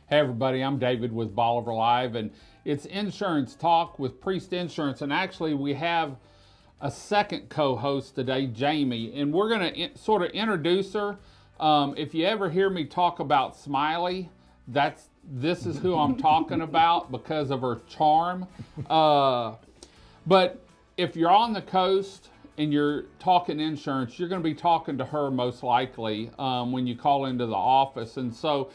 Hey everybody, I'm David with Bolivar Live, and it's Insurance Talk with Priest Insurance. And actually, we have a second co-host today, Jamie, and we're going to sort of introduce her. If you ever hear me talk about Smiley, this is who I'm talking about because of her charm. But if you're on the coast and you're talking insurance, you're going to be talking to her most likely when you call into the office, and so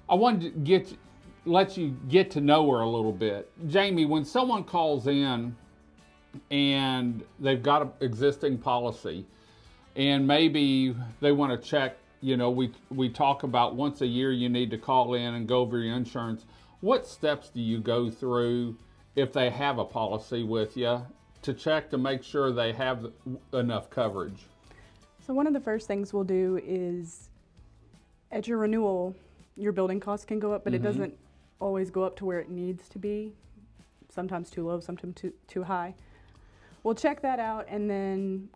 I wanted to let you get to know her a little bit. Jamie, when someone calls in and they've got an existing policy and maybe they want to check, we talk about once a year you need to call in and go over your insurance. What steps do you go through if they have a policy with you to check to make sure they have enough coverage? So one of the first things we'll do is at your renewal, your building costs can go up, but it doesn't always go up to where it needs to be. Sometimes too low, sometimes too high. We'll check that out, and then,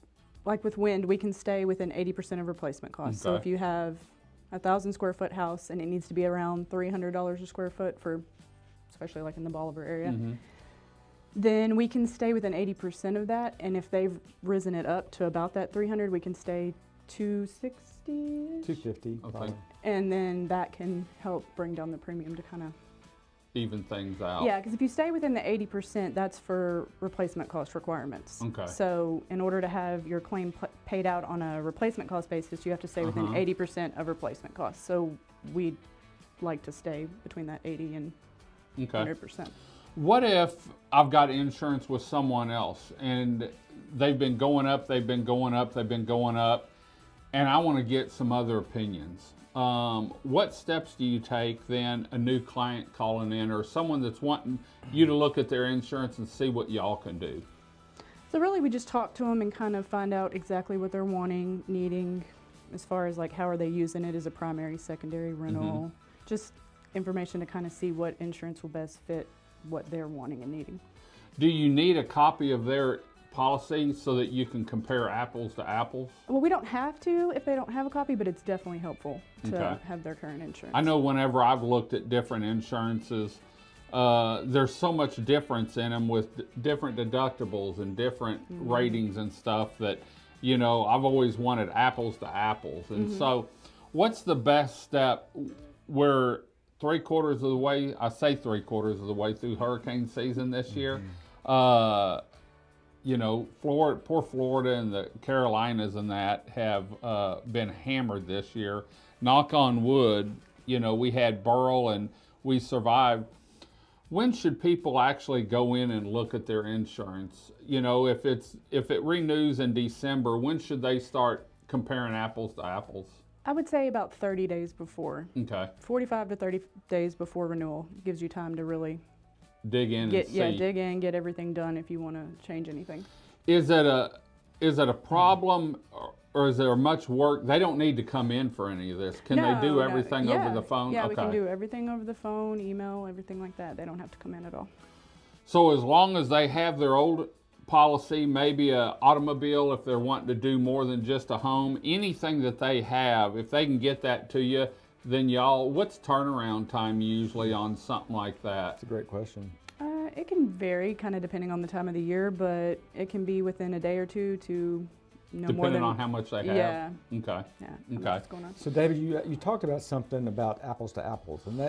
like with wind, we can stay within 80% of replacement costs. So if you have a 1,000 square foot house and it needs to be around $300 a square foot for, especially like in the Bolivar area, then we can stay within 80% of that. And if they've risen it up to about that 300, we can stay 260. 250. Okay. And then that can help bring down the premium to kind of Even things out. Yeah, because if you stay within the 80%, that's for replacement cost requirements. Okay. So in order to have your claim paid out on a replacement cost basis, you have to stay within 80% of replacement costs. So we'd like to stay between that 80 and 100%. What if I've got insurance with someone else and they've been going up, and I want to get some other opinions? What steps do you take then, a new client calling in or someone that's wanting you to look at their insurance and see what y'all can do? So really we just talk to them and kind of find out exactly what they're wanting, needing, as far as like how are they using it as a primary, secondary, rental, just information to kind of see what insurance will best fit what they're wanting and needing. Do you need a copy of their policy so that you can compare apples to apples? Well, we don't have to if they don't have a copy, but it's definitely helpful to have their current insurance. I know whenever I've looked at different insurances, there's so much difference in them with different deductibles and different ratings and stuff that, I've always wanted apples to apples. And so what's the best step? We're 3/4 of the way, I say 3/4 of the way through hurricane season this year. Florida, poor Florida and the Carolinas and that have been hammered this year. Knock on wood, we had Burl and we survived. When should people actually go in and look at their insurance? If it renews in December, when should they start comparing apples to apples? I would say about 30 days before. Okay. 45 to 30 days before renewal gives you time to really dig in and see. Yeah, dig in, get everything done if you want to change anything. Is it a problem or is there much work? They don't need to come in for any of this. Can they do everything over the phone? Yeah, we can do everything over the phone, email, everything like that. They don't have to come in at all. So as long as they have their old policy, maybe an automobile if they're wanting to do more than just a home, anything that they have, if they can get that to you, then what's turnaround time usually on something like that? That's a great question. It can vary kind of depending on the time of the year, but it can be within a day or two to no more than... Depending on how much they have? Yeah. Okay. Yeah. Okay. What's going on. So David, you talked about something about apples to apples, and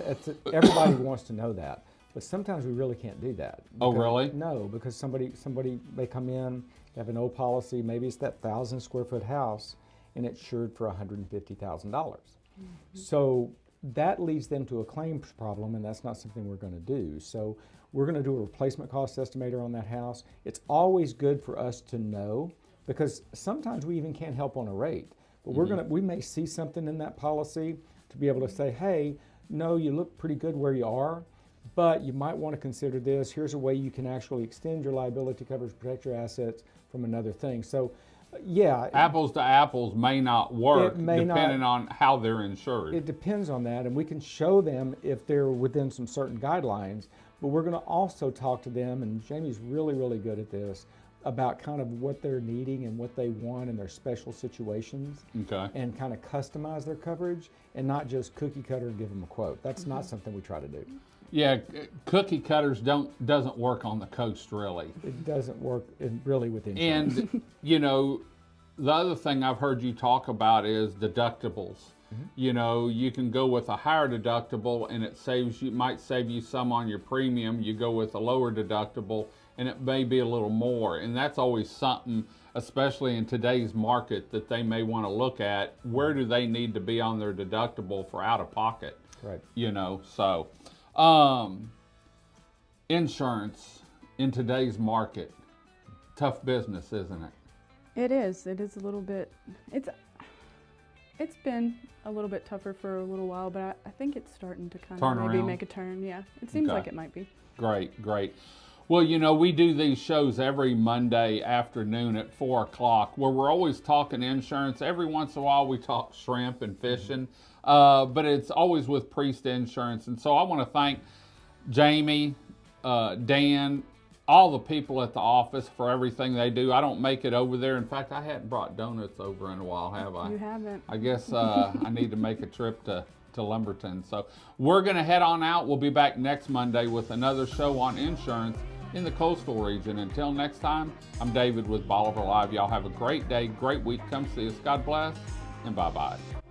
everybody wants to know that. But sometimes we really can't do that. Oh, really? No, because somebody may come in, have an old policy, maybe it's that 1,000 square foot house, and it's insured for $150,000. So that leads them to a claims problem, and that's not something we're going to do. So we're going to do a replacement cost estimator on that house. It's always good for us to know, because sometimes we even can't help on a rate. But we may see something in that policy to be able to say, hey, no, you look pretty good where you are, but you might want to consider this. Here's a way you can actually extend your liability coverage, protect your assets from another thing. So, yeah. Apples to apples may not work depending on how they're insured. It depends on that, and we can show them if they're within some certain guidelines, but we're going to also talk to them, and Jamie's really, really good at this. about kind of what they're needing and what they want in their special situations, Okay. and kind of customize their coverage and not just cookie cutter and give them a quote. That's not something we try to do. Yeah, cookie cutters doesn't work on the coast really. It doesn't work really with insurance. And you know, the other thing I've heard you talk about is deductibles. You know, you can go with a higher deductible and it might save you some on your premium. You go with a lower deductible and it may be a little more. And that's always something, especially in today's market, that they may want to look at. Where do they need to be on their deductible for out of pocket? Right. You know, so insurance in today's market, tough business, isn't it? It is. It is a little bit. It's been a little bit tougher for a little while, but I think it's starting to kind Turn of maybe around? make a turn. Yeah, it seems Okay. like it might be. Great, great. Well, you know, we do these shows every Monday afternoon at 4 o'clock where we're always talking insurance. Every once in a while we talk shrimp and fishing, but it's always with Priest Insurance. And so I want to thank Jamie, Dan, all the people at the office for everything they do. I don't make it over there. In fact, I hadn't brought donuts over in a while, have I? You haven't. I guess I need to make a trip to Lumberton. So we're going to head on out. We'll be back next Monday with another show on insurance in the coastal region. Until next time, I'm David with Bolivar Live. Y'all have a great day, great week. Come see us. God bless, and bye-bye.